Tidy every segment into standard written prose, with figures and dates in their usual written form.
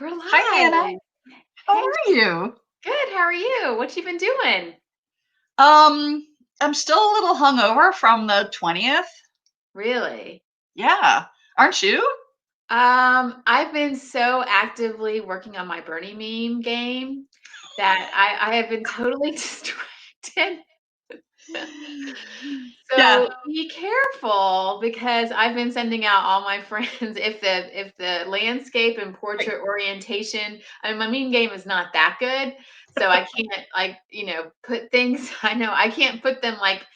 We're Hi, Anna. live. How Hey, are you? good. How are you? What you been doing? Um, I'm still a little hungover from the 20th. Really? Yeah. Aren't you? I've been so actively working on my Bernie meme game that I have been totally distracted. Yeah. So be careful because I've been sending out all my friends if the landscape and Right. portrait orientation, I mean my meme game is not that good. So I can't like, put things I know I can't put them like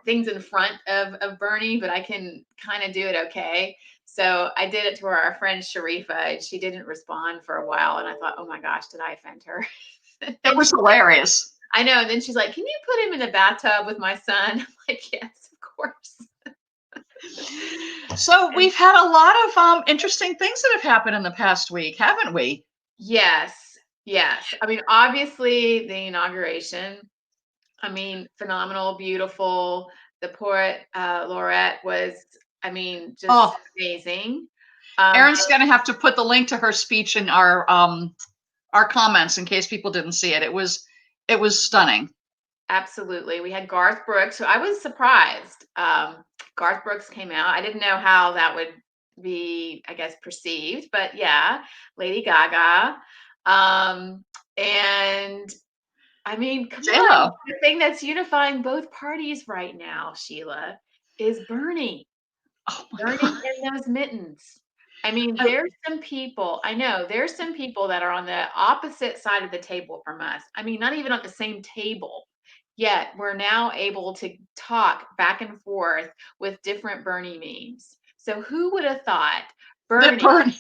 things in front of Bernie, but I can kind of do it okay. So I did it to our friend Sharifa and she didn't respond for a while and I thought, oh my gosh, did I offend her? It And was she hilarious. I know. And then she's like, "Can you put him in the bathtub with my son?" I'm like, "Yes, of course." So And we've had a lot of interesting things that have happened in the past week, haven't we? yes, yes. I mean, obviously the inauguration. I mean, phenomenal, beautiful. The poet laureate was, I mean, just Oh, amazing. Erin's going to have to put the link to her speech in our comments in case people didn't see it. It was stunning. Absolutely. We had Garth Brooks, so I was surprised. Garth Brooks came out. I didn't know how that would be, I guess, perceived, but yeah, Lady Gaga. And I mean, come J on. Lo. The thing that's unifying both parties right now, Sheila, is Bernie. Oh my Bernie god. and those mittens. I mean, I, there's some people, I know, there's some people that are on the opposite side of the table from us. I mean, not even on the same table. Yet we're now able to talk back and forth with different Bernie memes. So who would have thought that Bernie, Bernie.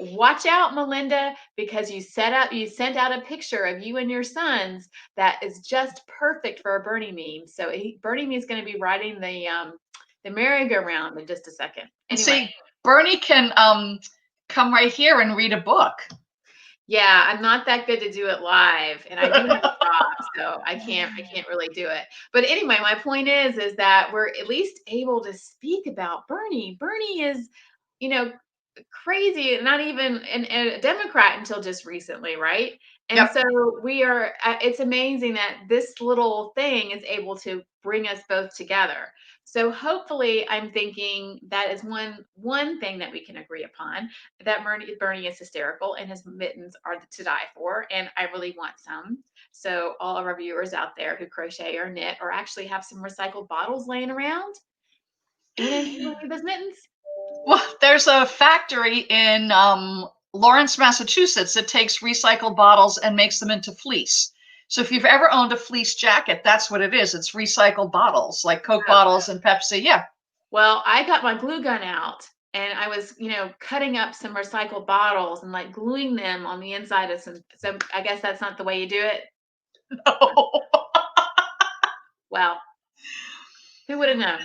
watch out, Melinda, because you sent out a picture of you and your sons that is just perfect for a Bernie meme. So Bernie meme is going to be riding the merry-go-round in just a second. And Anyway, see, Bernie can come right here and read a book. yeah, I'm not that good to do it live, and I do have a job, so I can't really do it. But anyway, my point is that we're at least able to speak about Bernie. Bernie is, you know, crazy, not even a Democrat until just recently, right? And Yep. so we are, it's amazing that this little thing is able to bring us both together. So hopefully, I'm thinking that is one thing that we can agree upon, that Bernie is hysterical and his mittens are to die for, and I really want some. So all of our viewers out there who crochet or knit or actually have some recycled bottles laying around, and you want those mittens? Well, there's a factory in Lawrence, Massachusetts that takes recycled bottles and makes them into fleece. So if you've ever owned a fleece jacket, that's what it is. It's recycled bottles, like Coke bottles and Pepsi. Yeah. Well, I got my glue gun out and I was, cutting up some recycled bottles and like gluing them on the inside of some. So I guess that's not the way you do it. No. Well, who would have known?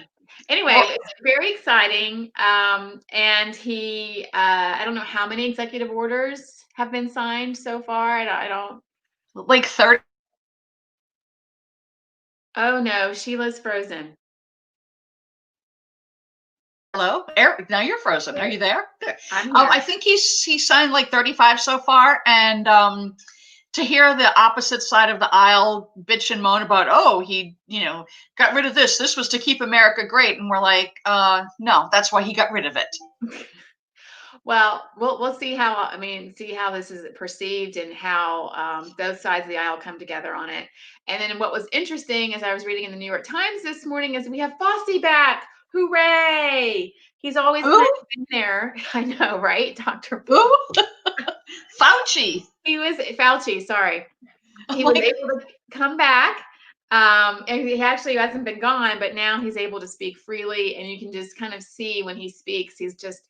Anyway, Well, it's very exciting. And I don't know how many executive orders have been signed so far. I don't. like 30. Oh no, Sheila's frozen. Hello, Eric. Now you're frozen. Are you there? There. I'm I here. think he signed like 35 so far, and to hear the opposite side of the aisle bitch and moan about, oh, he, got rid of this. This was to keep America great, and we're like, no, that's why he got rid of it. Well, we'll see how see how this is perceived and how both sides of the aisle come together on it. And then what was interesting as I was reading in the New York Times this morning is we have Fossey back. Hooray! He's always kind Ooh, of been there. I know, right? Dr. ooh, Fauci. He was Fauci, sorry. I'm He was like, able to come back. And he actually hasn't been gone, but now he's able to speak freely. And you can just kind of see when he speaks, he's just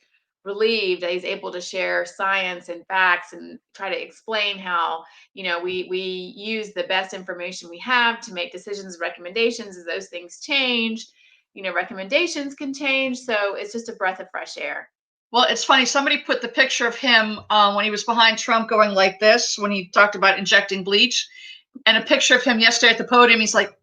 relieved that he's able to share science and facts and try to explain how, we use the best information we have to make decisions, recommendations. As those things change, recommendations can change. So it's just a breath of fresh air. well, it's funny. Somebody put the picture of him when he was behind Trump going like this when he talked about injecting bleach, and a picture of him yesterday at the podium. He's like,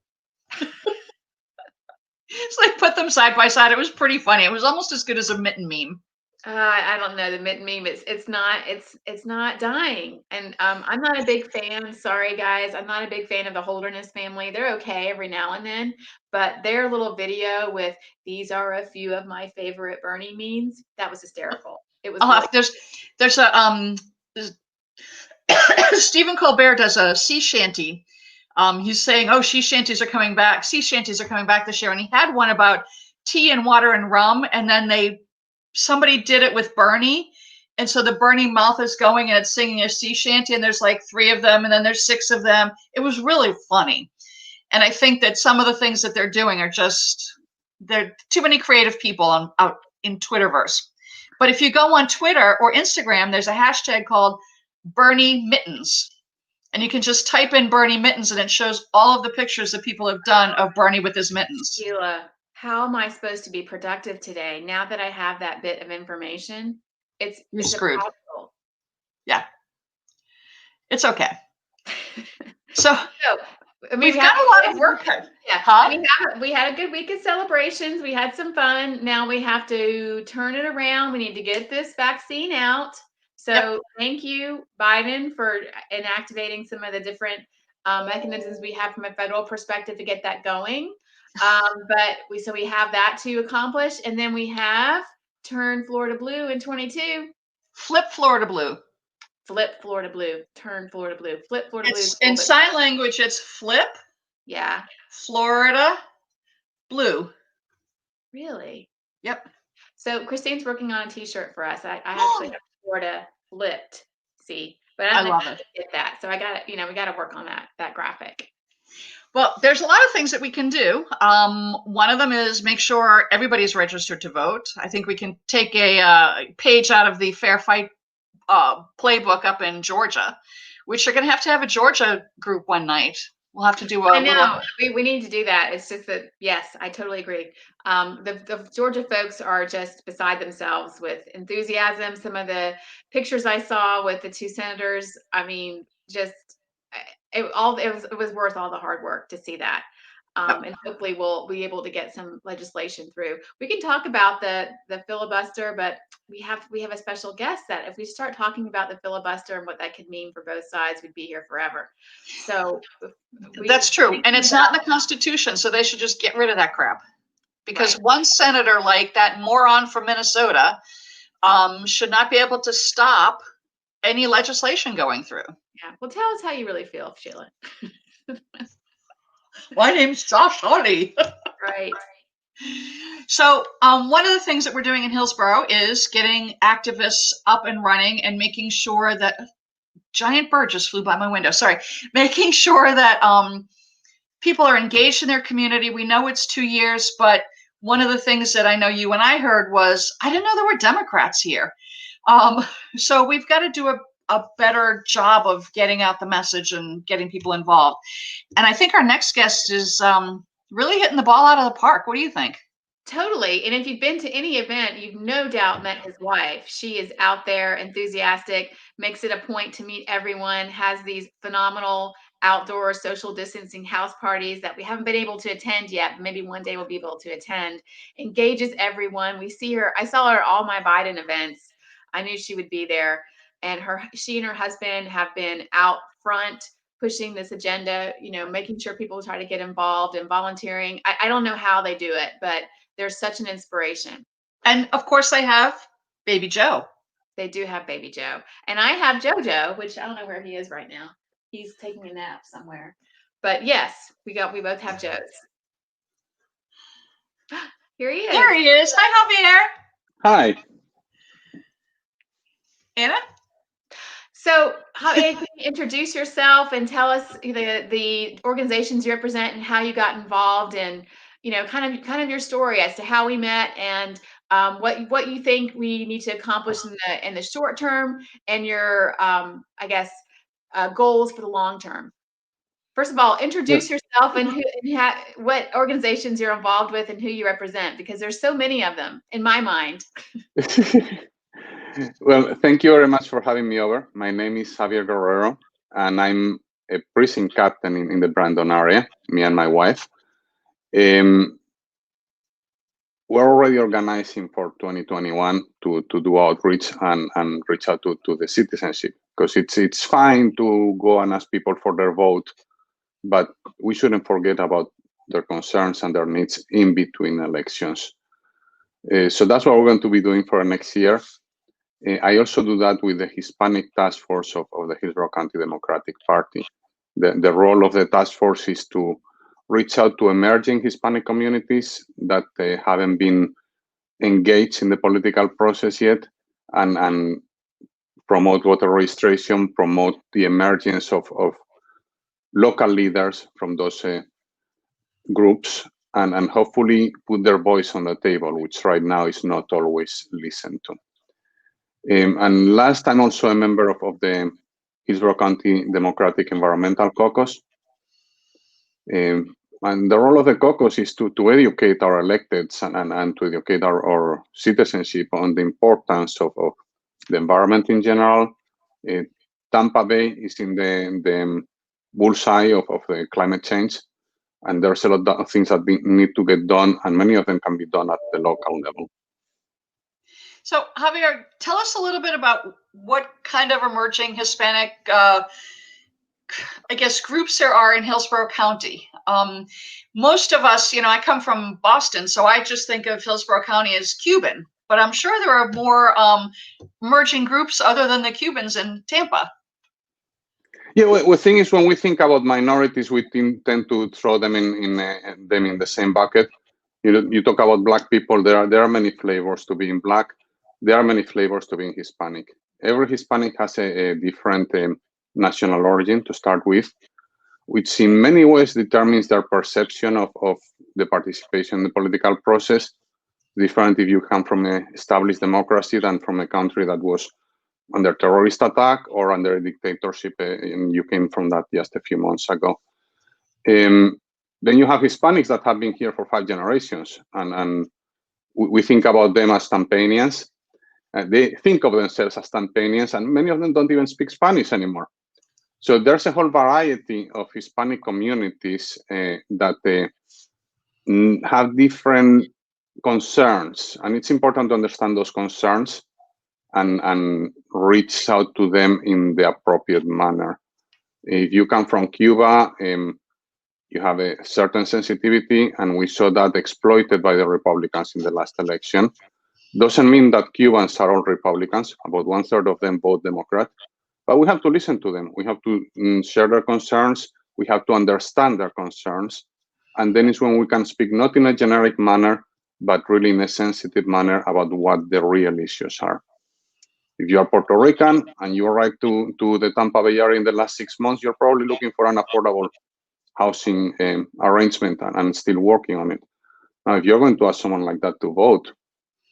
it's like put them side by side. It was pretty funny. It was almost as good as a mitten meme. I don't know the meme. It's not dying, and I'm not a big fan. Sorry, guys, I'm not a big fan of the Holderness family. They're okay every now and then, but their little video with "These are a few of my favorite Bernie memes" that was hysterical. It was I'll really have there's a there's- Stephen Colbert does a sea shanty. He's saying, "Oh, sea shanties are coming back. Sea shanties are coming back this year," and he had one about tea and water and rum, and then somebody did it with Bernie. And so the Bernie mouth is going and it's singing a sea shanty, and there's like 3 of them, and then there's 6 of them. It was really funny. And I think that some of the things that they're doing are just, there are too many creative people out in Twitterverse. But if you go on Twitter or Instagram, there's a hashtag called Bernie Mittens. And you can just type in Bernie Mittens and it shows all of the pictures that people have done of Bernie with his mittens. Sheila. How am I supposed to be productive today now that I have that bit of information? You're It's screwed. impossible. Yeah, it's okay. So So, we've got a lot of work. Yeah, Huh? we had a good week of celebrations. We had some fun. Now we have to turn it around. We need to get this vaccine out. So Yep. thank you, Biden, for inactivating some of the different mechanisms we have from a federal perspective to get that going. But we have that to accomplish, and then we have turn Florida blue in 22. Flip Florida blue. Flip Florida blue. Turn Florida blue. Flip Florida blue. It's in sign language. It's flip. Yeah. Florida blue. Really? Yep. So Christine's working on a T-shirt for us. I actually have Florida flipped. See, but I I don't know love how it. to get that. So I got to, we got to work on that graphic. Well, there's a lot of things that we can do. One of them is make sure everybody's registered to vote. I think we can take a page out of the Fair Fight playbook up in Georgia, which are going to have a Georgia group one night. We'll have to do a I know little. we need to do that. It's just that, yes, I totally agree. The Georgia folks are just beside themselves with enthusiasm. Some of the pictures I saw with the 2 senators, I mean, just it was worth all the hard work to see that. Yep. And hopefully we'll be able to get some legislation through. We can talk about the filibuster, but we have a special guest that if we start talking about the filibuster and what that could mean for both sides, we'd be here forever. So That's true. And it's not in the Constitution, so they should just get rid of that crap. Because one senator like that moron from Minnesota should not be able to stop any legislation going through. Yeah. Well, tell us how you really feel, Sheila. My name's Josh Hawley. Right. So one of the things that we're doing in Hillsborough is getting activists up and running and making sure that giant bird just flew by my window. Sorry, making sure that people are engaged in their community. We know it's 2 years, but one of the things that I know you and I heard was, I didn't know there were Democrats here. So we've got to do a better job of getting out the message and getting people involved. And I think our next guest is really hitting the ball out of the park. What do you think? Totally. And if you've been to any event, you've no doubt met his wife. She is out there, enthusiastic, makes it a point to meet everyone, has these phenomenal outdoor social distancing house parties that we haven't been able to attend yet. Maybe one day we'll be able to attend. Engages everyone. We see her. I saw her at all my Biden events. I knew she would be there. And she and her husband have been out front pushing this agenda, making sure people try to get involved and volunteering. I don't know how they do it, but they're such an inspiration. And of course, they have Baby Joe. They do have Baby Joe. And I have JoJo, which I don't know where he is right now. He's taking a nap somewhere. But yes, we both have Joes. Here he is. There he is. Hi, Javier. Hi. Anna? So, can you introduce yourself and tell us the organizations you represent and how you got involved, and kind of your story as to how we met, and what you think we need to accomplish in the short term, and your I guess goals for the long term. First of all, introduce yourself and what organizations you're involved with and who you represent, because there's so many of them in my mind. Well, thank you very much for having me over. My name is Javier Guerrero, and I'm a precinct captain in the Brandon area, me and my wife. We we're already organizing for 2021 to do outreach and reach out to the citizenship, because it's fine to go and ask people for their vote, but we shouldn't forget about their concerns and their needs in between elections. So that's what we're going to be doing for next year. I also do that with the Hispanic Task Force of the Hillsborough County Democratic Party. The role of the task force is to reach out to emerging Hispanic communities that haven't been engaged in the political process yet, and promote voter registration, promote the emergence of local leaders from those groups, and hopefully put their voice on the table, which right now is not always listened to. And last, I'm also a member of the Hillsborough County Democratic Environmental Caucus. And the role of the caucus is to educate our electeds and to educate our citizenship on the importance of the environment in general. Tampa Bay is in the bullseye of the climate change, and there's a lot of things that need to get done, and many of them can be done at the local level. So Javier, tell us a little bit about what kind of emerging Hispanic, I guess, groups there are in Hillsborough County. Most of us, I come from Boston, so I just think of Hillsborough County as Cuban, but I'm sure there are more emerging groups other than the Cubans in Tampa. Yeah, well, the thing is, when we think about minorities, we tend to throw them in the same bucket. You talk about Black people. There are many flavors to being Black. There are many flavors to being Hispanic. Every Hispanic has a different national origin to start with, which in many ways determines their perception of the participation in the political process. Different if you come from an established democracy than from a country that was under terrorist attack or under a dictatorship, and you came from that just a few months ago. Then you have Hispanics that have been here for 5 generations, and we think about them as Tampanians. They think of themselves as Tampanians, and many of them don't even speak Spanish anymore. So there's a whole variety of Hispanic communities that have different concerns, and it's important to understand those concerns and reach out to them in the appropriate manner. If you come from Cuba, you have a certain sensitivity, and we saw that exploited by the Republicans in the last election. Doesn't mean that Cubans are all Republicans. About 1/3 of them vote Democrat. But we have to listen to them. We have to share their concerns. We have to understand their concerns. And then it's when we can speak not in a generic manner, but really in a sensitive manner about what the real issues are. If you are Puerto Rican and you arrived to the Tampa Bay area in the last 6 months, you're probably looking for an affordable housing arrangement and still working on it. Now, if you're going to ask someone like that to vote,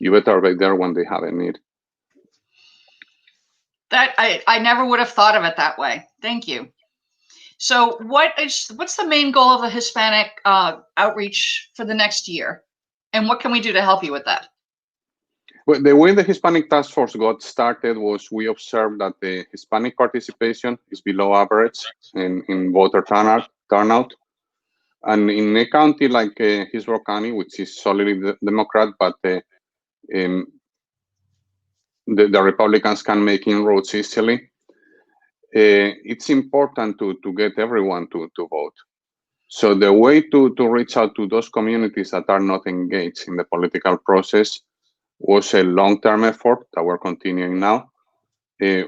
you better be there when they have a need. That I never would have thought of it that way. Thank you. So what's the main goal of the Hispanic outreach for the next year? And what can we do to help you with that? Well, the way the Hispanic Task Force got started was we observed that the Hispanic participation is below average in voter turnout. And in a county like Hillsborough County, which is solidly Democrat, but the Republicans can make inroads easily, it's important to get everyone to vote. So the way to reach out to those communities that are not engaged in the political process was a long-term effort that we're continuing now,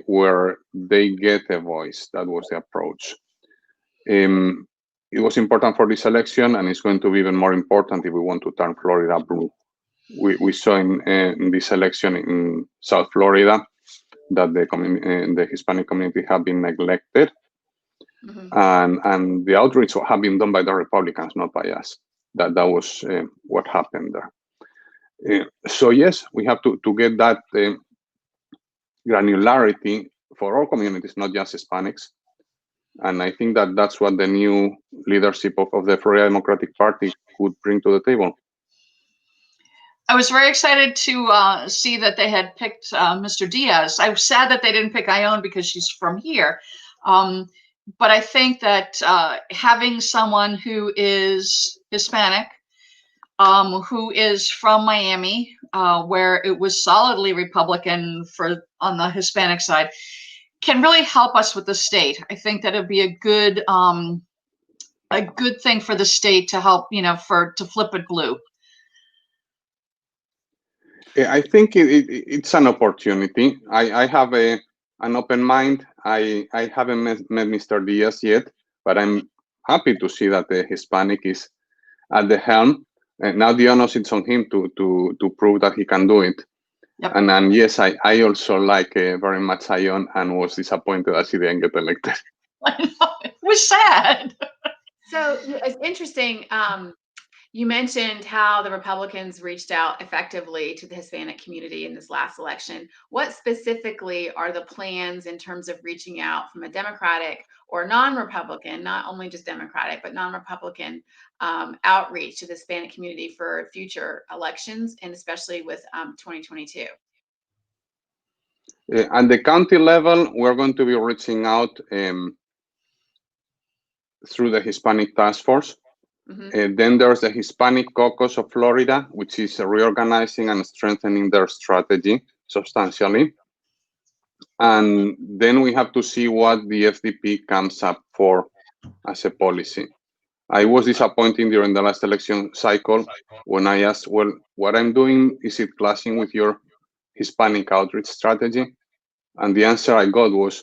where they get a voice. That was the approach. It was important for this election, and it's going to be even more important if we want to turn Florida blue. We saw in this election in South Florida that the Hispanic community have been neglected, and the outreach have been done by the Republicans, not by us. That was what happened there. So yes, we have to get that granularity for all communities, not just Hispanics. And I think that's what the new leadership of the Florida Democratic Party could bring to the table. I was very excited to see that they had picked Mr. Diaz. I was sad that they didn't pick Ione because she's from here. But I think that having someone who is Hispanic who is from Miami, where it was solidly Republican on the Hispanic side, can really help us with the state. I think that it'd be a good thing for the state to help, to flip it blue. I think it's an opportunity. I have an open mind. I haven't met Mr. Diaz yet, but I'm happy to see that the Hispanic is at the helm. And now the onus is on him to prove that he can do it. Yep. And yes, I also like very much Zion and was disappointed that he didn't get elected. I know, it was sad. So it's interesting. You mentioned how the Republicans reached out effectively to the Hispanic community in this last election. What specifically are the plans in terms of reaching out from a Democratic or non-Republican, not only just Democratic, but non-Republican outreach to the Hispanic community for future elections, and especially with 2022? At the county level, we're going to be reaching out through the Hispanic Task Force. Mm-hmm. Then there's the Hispanic Caucus of Florida, which is reorganizing and strengthening their strategy substantially. And then we have to see what the FDP comes up for as a policy. I was disappointed during the last election cycle when I asked, well, what I'm doing, is it clashing with your Hispanic outreach strategy? And the answer I got was,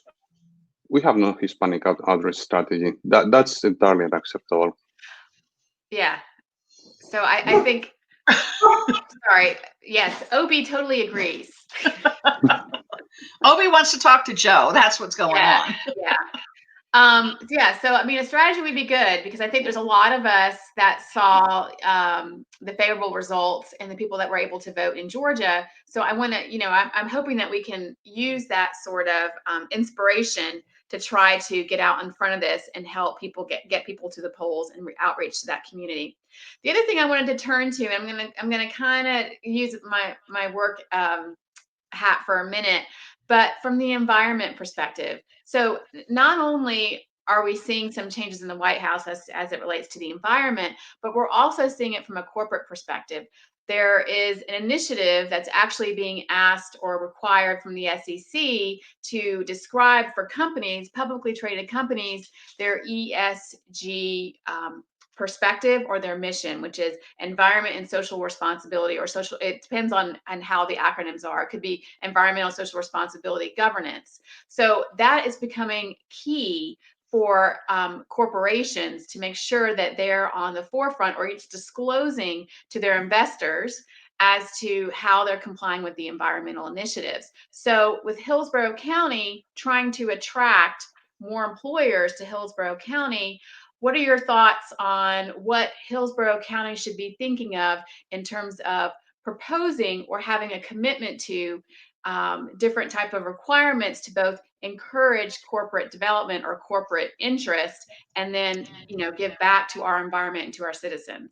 we have no Hispanic outreach strategy. That's entirely unacceptable. Yeah. So I think, sorry. Yes, Obi totally agrees. Obi wants to talk to Joe. That's what's going on. Yeah. So, I mean, a strategy would be good, because I think there's a lot of us that saw the favorable results and the people that were able to vote in Georgia. So I want to, I'm hoping that we can use that sort of inspiration to try to get out in front of this and help people get people to the polls and outreach to that community. The other thing I wanted to turn to, I'm gonna kind of use my work hat for a minute, but from the environment perspective. So not only are we seeing some changes in the White House as it relates to the environment, but we're also seeing it from a corporate perspective. There is an initiative that's actually being asked or required from the SEC to describe for companies, publicly traded companies, their ESG perspective or their mission, which is environment and social responsibility, or social, it depends on how the acronyms are. It could be environmental, social responsibility, governance. So that is becoming key for corporations to make sure that they're on the forefront, or it's disclosing to their investors as to how they're complying with the environmental initiatives. So with Hillsborough County trying to attract more employers to Hillsborough County, what are your thoughts on what Hillsborough County should be thinking of in terms of proposing or having a commitment to different type of requirements to both encourage corporate development or corporate interest, and then give back to our environment and to our citizens?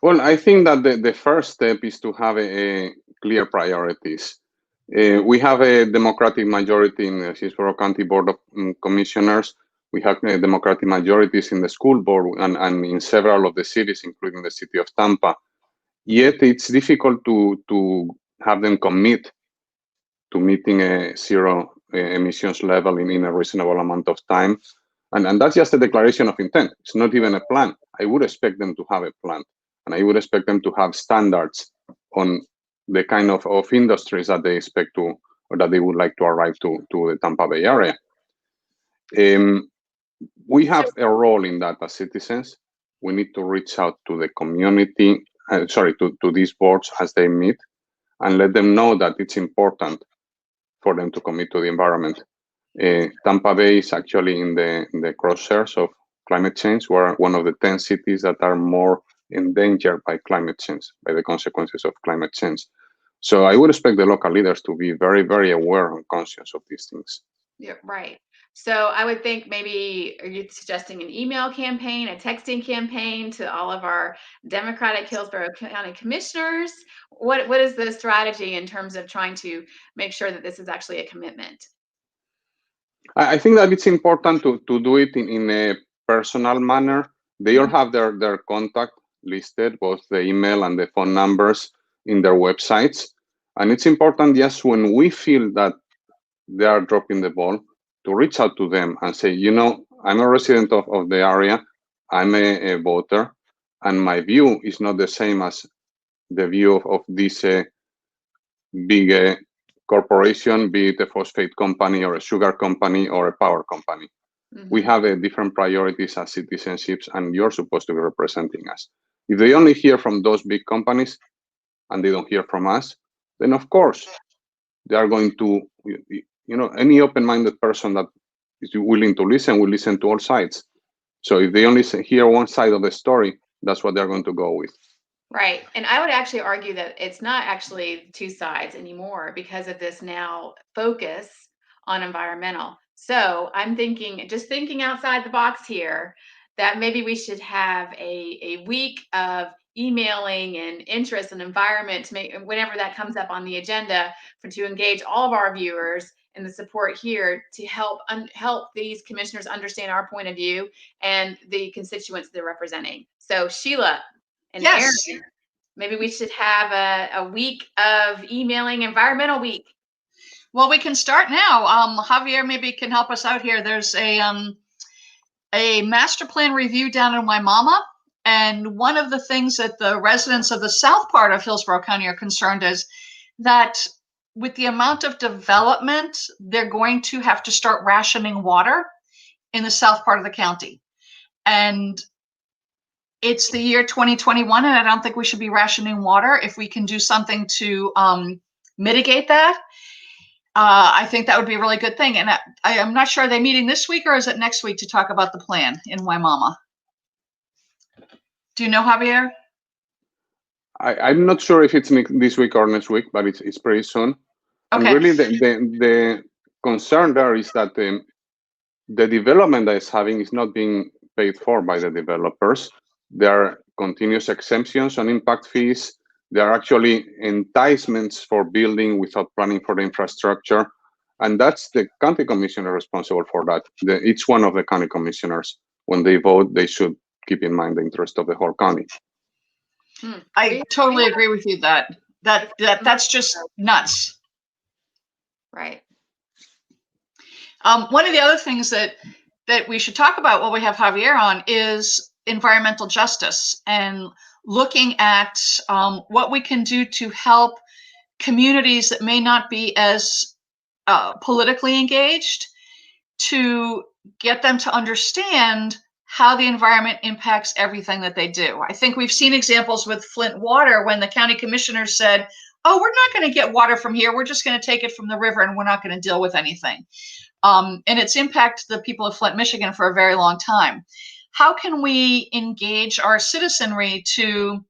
Well, I think that the first step is to have a clear priorities. We have a Democratic majority in the Hillsborough County Board of Commissioners. We have Democratic majorities in the school board and in several of the cities, including the city of Tampa. Yet it's difficult to have them commit to meeting a zero emissions level in a reasonable amount of time. And that's just a declaration of intent. It's not even a plan. I would expect them to have a plan. And I would expect them to have standards on the kind of industries that they expect to, or that they would like to arrive to the Tampa Bay area. We have a role in that as citizens. We need to reach out to the community, to these boards as they meet, and let them know that it's important for them to commit to the environment. Tampa Bay is actually in the crosshairs of climate change. We're one of the 10 cities that are more endangered by climate change, by the consequences of climate change. So I would expect the local leaders to be very, very aware and conscious of these things. Yeah, right. So I would think maybe, are you suggesting an email campaign, a texting campaign to all of our Democratic Hillsborough County commissioners? What is the strategy in terms of trying to make sure that this is actually a commitment? I think that it's important to do it in a personal manner. They all have their contact listed, both the email and the phone numbers in their websites. And it's important, yes, when we feel that they are dropping the ball, to reach out to them and say, I'm a resident of the area, I'm a voter, and my view is not the same as the view of this big corporation, be it a phosphate company or a sugar company or a power company. We have different priorities as citizenships, and you're supposed to be representing us. If they only hear from those big companies and they don't hear from us, then of course they are going to, any open-minded person that is willing to listen will listen to all sides. So if they only hear one side of the story, that's what they're going to go with. Right. And I would actually argue that it's not actually two sides anymore because of this now focus on environmental. So I'm thinking outside the box here, that maybe we should have a week of emailing and interest in environment to make, whenever that comes up on the agenda, to engage all of our viewers and the support here to help these commissioners understand our point of view and the constituents they're representing. So Sheila and Yes. Aaron, maybe we should have a week of emailing environmental week. Well, we can start now. Javier maybe can help us out here. There's a master plan review down in Waimama, and one of the things that the residents of the south part of Hillsborough County are concerned is that with the amount of development, they're going to have to start rationing water in the south part of the county. And it's the year 2021, and I don't think we should be rationing water. If we can do something to mitigate that, I think that would be a really good thing. And I'm not sure, are they meeting this week or is it next week to talk about the plan in Waimama? Do you know, Javier? I'm not sure if it's this week or next week, but it's pretty soon. Okay. And really the concern there is that the development that is having is not being paid for by the developers. There are continuous exemptions on impact fees. There are actually enticements for building without planning for the infrastructure. And that's the county commissioner responsible for that. Each one of the county commissioners, when they vote, they should keep in mind the interest of the whole county. I totally agree with you that's just nuts. Right. One of the other things that we should talk about while we have Javier on is environmental justice and looking at what we can do to help communities that may not be as politically engaged, to get them to understand how the environment impacts everything that they do. I think we've seen examples with Flint Water when the county commissioners said, oh, we're not going to get water from here. We're just going to take it from the river and we're not going to deal with anything. And it's impacted the people of Flint, Michigan for a very long time. How can we engage our citizenry to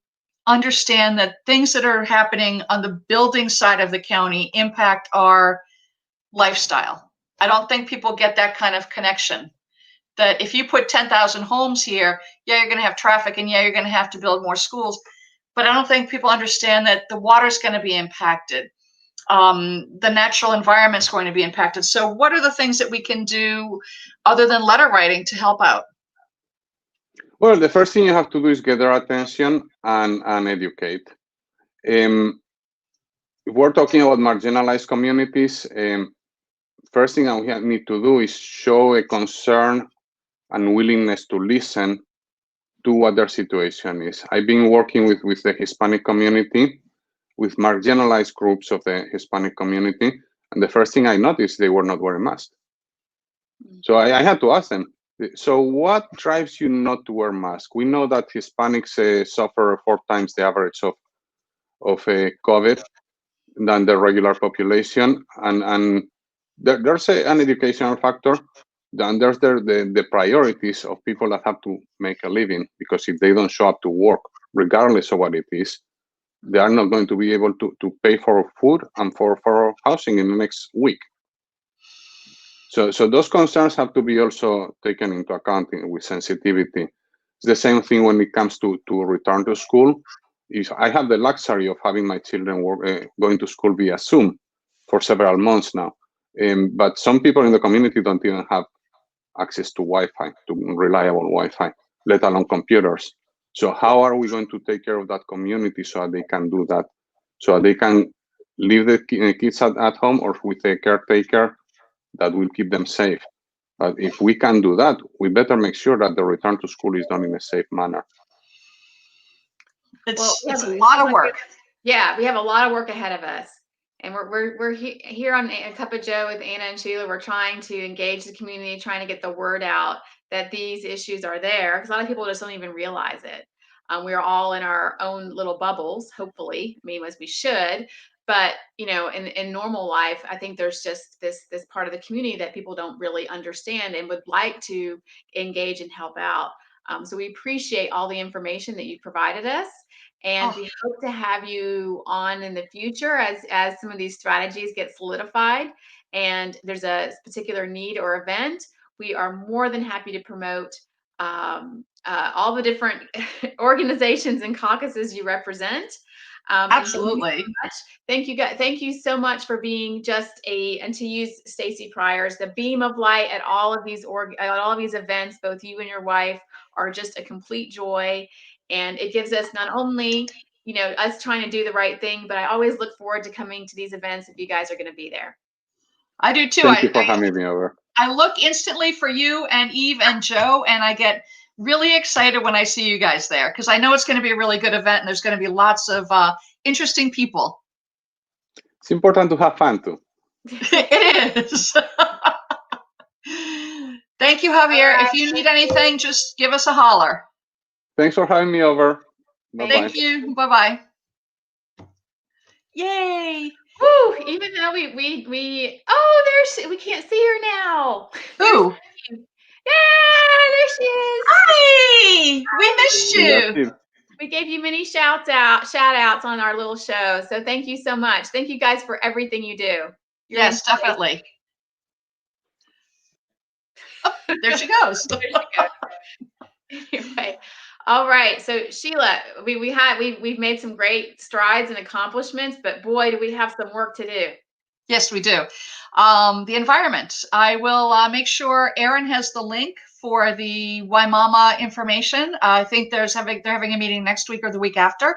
understand that things that are happening on the building side of the county impact our lifestyle? I don't think people get that kind of connection. That if you put 10,000 homes here, yeah, you're going to have traffic and yeah, you're going to have to build more schools. But I don't think people understand that the water's going to be impacted. The natural environment's going to be impacted. So what are the things that we can do other than letter writing to help out? Well, the first thing you have to do is get their attention and educate. If we're talking about marginalized communities, first thing that we need to do is show a concern and willingness to listen to what their situation is. I've been working with the Hispanic community, with marginalized groups of the Hispanic community, and the first thing I noticed, they were not wearing masks. So I had to ask them, so what drives you not to wear masks? We know that Hispanics suffer 4 times the average of COVID than the regular population, and there's an educational factor. Then there's the priorities of people that have to make a living, because if they don't show up to work, regardless of what it is, they are not going to be able to pay for food and for housing in the next week. So those concerns have to be also taken into account with sensitivity. It's the same thing when it comes to return to school. If I have the luxury of having my children going to school via Zoom for several months now, but some people in the community don't even have access to Wi-Fi, to reliable Wi-Fi, let alone computers. So how are we going to take care of that community so that they can do that? So they can leave the kids at home or with a caretaker that will keep them safe. But if we can do that, we better make sure that the return to school is done in a safe manner. It's a lot of work. Yeah, we have a lot of work ahead of us. And we're here on A Cup of Joe with Anna and Sheila. We're trying to engage the community, trying to get the word out that these issues are there, because a lot of people just don't even realize it. We're all in our own little bubbles, hopefully. I mean, as we should. But in normal life, I think there's just this part of the community that people don't really understand and would like to engage and help out. So we appreciate all the information that you provided us. And we hope to have you on in the future as some of these strategies get solidified and there's a particular need or event. We are more than happy to promote all the different organizations and caucuses you represent. Absolutely. Thank you guys. Thank you so much for being just and to use Stacy Pryor's, the beam of light at all of these events. Both you and your wife are just a complete joy. And it gives us not only, us trying to do the right thing, but I always look forward to coming to these events if you guys are going to be there. I do too. Thank you for having me over. I look instantly for you and Eve and Joe, and I get really excited when I see you guys there because I know it's going to be a really good event and there's going to be lots of interesting people. It's important to have fun too. It is. Thank you, Javier. Right. If you need anything, just give us a holler. Thanks for having me over. Bye-bye. Thank you. Bye-bye. Yay. Woo, even though we can't see her now. Who? Yeah, there she is. Hi, we missed you. We gave you many shout outs on our little show. So thank you so much. Thank you guys for everything you do. Yes, definitely. Oh, there she goes. Anyway. All right. So Sheila, we've made some great strides and accomplishments, but boy, do we have some work to do. Yes, we do. The environment. I will make sure Erin has the link for the Waimama information. I think they're having a meeting next week or the week after.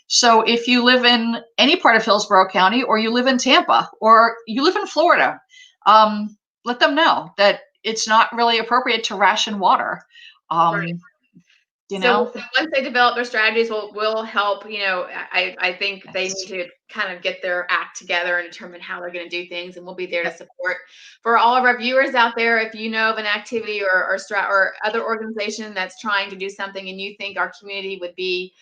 So if you live in any part of Hillsborough County, or you live in Tampa, or you live in Florida, let them know that it's not really appropriate to ration water. Right. So once they develop their strategies, we'll help. I think they need to kind of get their act together and determine how they're going to do things, and we'll be there to support. For all of our viewers out there, if you know of an activity or other organization that's trying to do something, and you think our community would be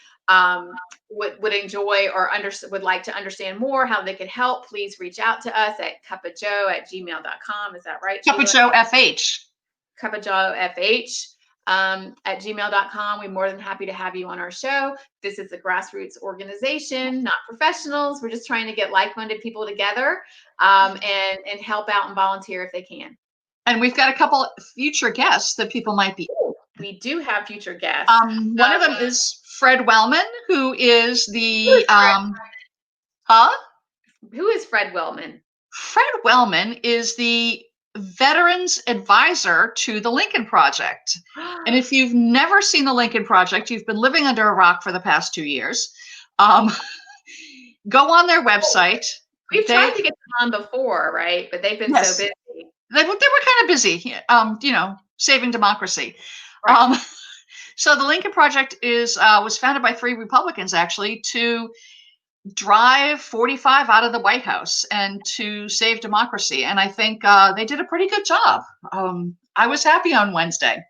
would enjoy or would like to understand more how they could help, please reach out to us at cupofjoe@gmail.com. Is that right? cupofjoefh. cupofjoefh. At gmail.com. We're more than happy to have you on our show. This is a grassroots organization, not professionals. We're just trying to get like-minded people together and help out and volunteer if they can. And we've got a couple future guests that people might be. We do have future guests. One of them is Fred Wellman, who is the Who is Fred Wellman? Fred Wellman is the Veterans Advisor to the Lincoln Project. And if you've never seen the Lincoln Project, you've been living under a rock for the past 2 years. Go on their website. We've tried to get them on before, right? But they've been so busy. They were kind of busy, saving democracy. Right. So the Lincoln Project was founded by 3 Republicans, actually, to drive 45 out of the White House and to save democracy. And I think they did a pretty good job. I was happy on Wednesday.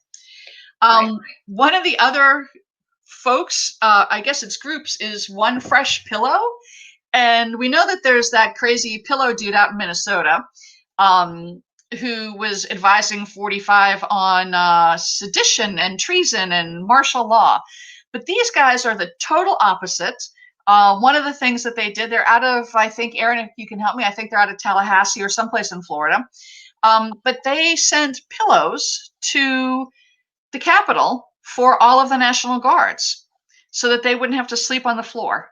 One of the other folks, I guess it's groups, is One Fresh Pillow. And we know that there's that crazy pillow dude out in Minnesota who was advising 45 on sedition and treason and martial law. But these guys are the total opposite. One of the things that they did, they're out of, I think, Erin, if you can help me, I think they're out of Tallahassee or someplace in Florida. But they sent pillows to the Capitol for all of the National Guards so that they wouldn't have to sleep on the floor.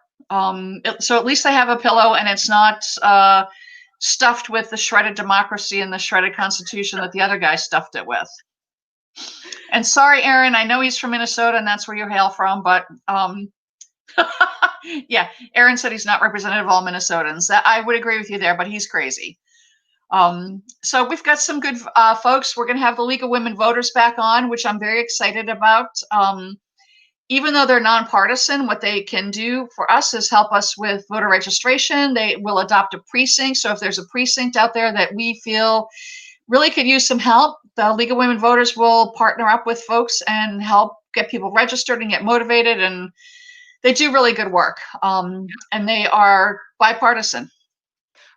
So at least they have a pillow and it's not stuffed with the shredded democracy and the shredded Constitution that the other guy stuffed it with. And sorry, Aaron, I know he's from Minnesota and that's where you hail from, but yeah, Aaron said he's not representative of all Minnesotans. I would agree with you there, but he's crazy. So we've got some good folks. We're going to have the League of Women Voters back on, which I'm very excited about. Even though they're nonpartisan, what they can do for us is help us with voter registration. They will adopt a precinct. So if there's a precinct out there that we feel really could use some help, the League of Women Voters will partner up with folks and help get people registered and get motivated. And they do really good work. And they are bipartisan.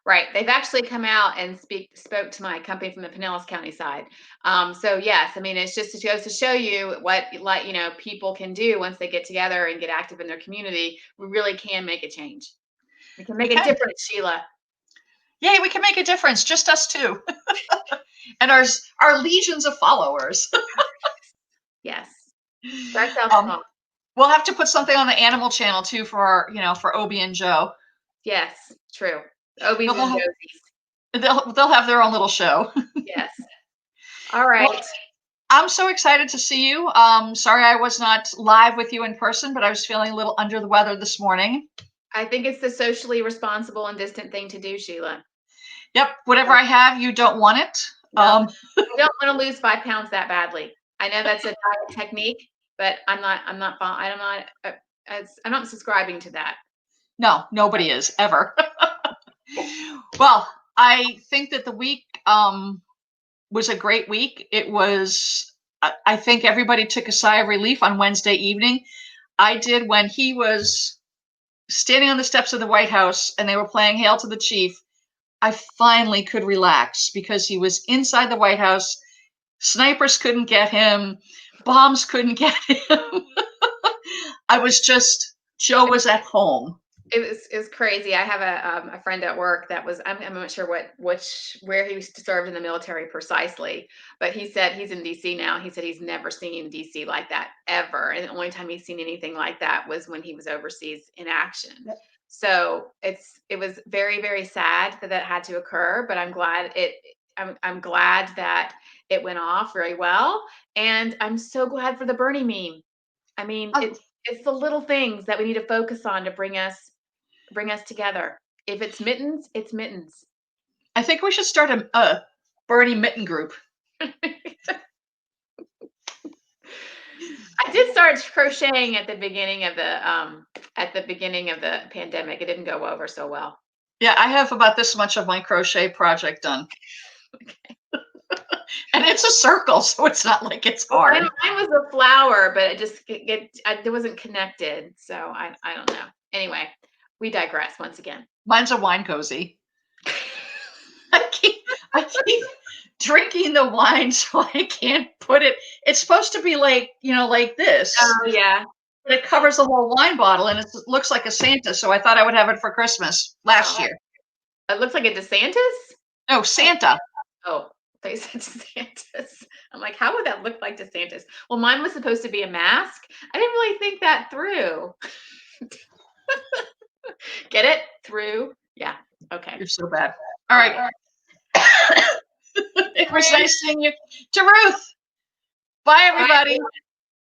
Right. They've actually come out and spoke to my company from the Pinellas County side. So yes, I mean, it goes to show you what, like, people can do once they get together and get active in their community. We really can make a change. We can make a difference, Sheila. Yay, we can make a difference. Just us two. And our legions of followers. Yes. Start small. We'll have to put something on the Animal Channel too for Obie and Joe. Yes, true. Obies and Josies. They'll have their own little show. Yes. All right. Well, I'm so excited to see you. Sorry I was not live with you in person, but I was feeling a little under the weather this morning. I think it's the socially responsible and distant thing to do, Sheila. Yep. Whatever I have, you don't want it. No, I don't want to lose 5 pounds that badly. I know that's a diet technique, but I'm not subscribing to that. No, nobody is ever. Well, I think that the week was a great week. It was, I think everybody took a sigh of relief on Wednesday evening. I did when he was standing on the steps of the White House and they were playing Hail to the Chief. I finally could relax because he was inside the White House. Snipers couldn't get him. Bombs couldn't get him. Joe was at home. It was crazy. I have a friend at work that was, I'm not sure where he served in the military precisely, but he said he's in DC now. He said he's never seen DC like that ever. And the only time he's seen anything like that was when he was overseas in action. Yep. So it was very, very sad that had to occur, but I'm glad I'm glad that it went off very well. And I'm so glad for the Bernie meme. I mean, it's the little things that we need to focus on to bring us together. If it's mittens, it's mittens. I think we should start a Bernie mitten group. I did start crocheting at the beginning of the pandemic. It didn't go over so well. Yeah, I have about this much of my crochet project done. Okay. And it's a circle, so it's not like it's hard. Mine was a flower, but it wasn't connected. So I don't know. Anyway, we digress once again. Mine's a wine cozy. I keep drinking the wine, so I can't put it. It's supposed to be like this. Oh yeah. But it covers the whole wine bottle, and it looks like a Santa. So I thought I would have it for Christmas last year. It looks like a DeSantis? No, Santa. Oh, they said DeSantis. I'm like, how would that look like DeSantis? Well, mine was supposed to be a mask. I didn't really think that through. Get it? Through? Yeah. Okay. You're so bad. All right. It was nice seeing you. To Ruth. Bye, everybody. Bye.